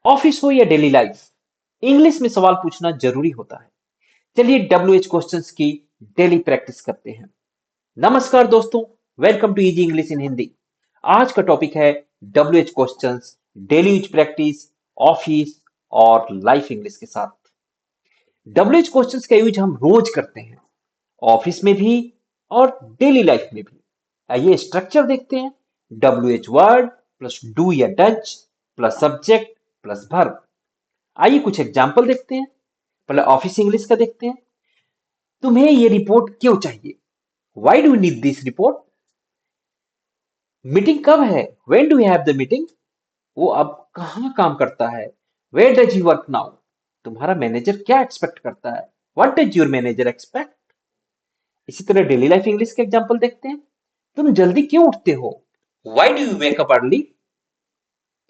Office हो या daily life, English में सवाल पूछना जरूरी होता है। चलिए WH क्वेश्चंस की डेली प्रैक्टिस करते हैं। नमस्कार दोस्तों, welcome to easy English in Hindi. आज का टॉपिक है WH questions, daily use practice, office और लाइफ इंग्लिश के साथ। WH क्वेश्चंस का यूज हम रोज करते हैं, ऑफिस में भी और डेली लाइफ में भी। आइए स्ट्रक्चर देखते हैं। WH वर्ड प्लस डू या does plus subject plus verb. आइए कुछ एग्जाम्पल देखते हैं। पहले ऑफिस इंग्लिश का देखते हैं। तुम्हें ये रिपोर्ट क्यों चाहिए? Why do need this report? Meeting कब है? When do have the meeting? वो अब कहाँ काम करता है? Where does he work now? तुम्हारा मैनेजर क्या एक्सपेक्ट करता है? What does your manager expect? इसी तरह डेली लाइफ इंग्लिश के एग्जाम्पल देखते हैं। तुम जल्दी क्यों उठते हो? Why do you wake up early?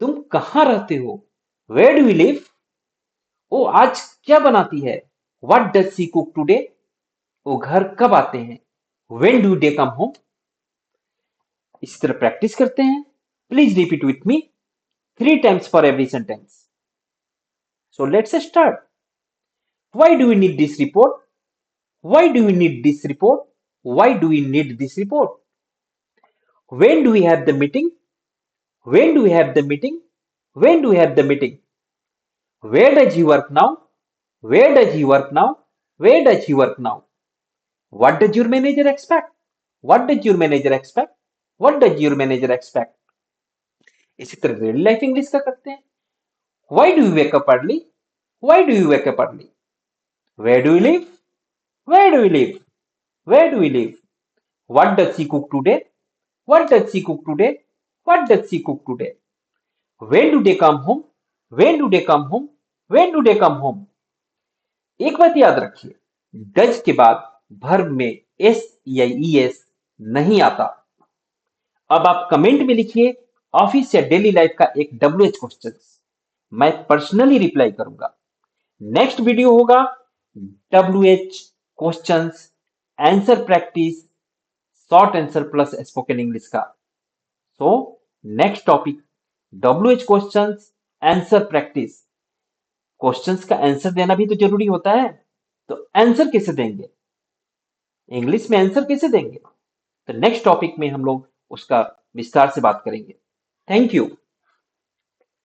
तुम कहाँ रहते हो? Where do you live? वो आज क्या बनाती है? What does she cook today? वो घर कब आते हैं? When do they come home? इसी तरह प्रैक्टिस करते हैं। Please repeat with me 3 times for every sentence. So let's start. Why do we need this report? Why do we need this report? Why do we need this report? When do we have the meeting? When do we have the meeting? When do we have the meeting? Where does he work now? Where does he work now? Where does he work now? What does your manager expect? What does your manager expect? What does your manager expect? इसी तरह real life English का करते हैं। Why do you wake up early? Why do you wake up early? Where do you live? Where do you live? Where do you live? What does she cook today? What does she cook today? What does she cook today? When do they come home? When do they come home? When do they come home? एक बात याद रखिए, does के बाद verb में S या ES नहीं आता। अब आप कमेंट में लिखिए ऑफिस या डेली लाइफ का एक WH क्वेश्चन, मैं पर्सनली रिप्लाई करूंगा। नेक्स्ट वीडियो होगा WH questions answer practice, short answer plus spoken English का। So next topic WH questions answer practice. Questions का आंसर देना भी तो जरूरी होता है, तो आंसर कैसे देंगे, इंग्लिश में आंसर कैसे देंगे? तो नेक्स्ट टॉपिक में हम लोग उसका विस्तार से बात करेंगे। Thank you.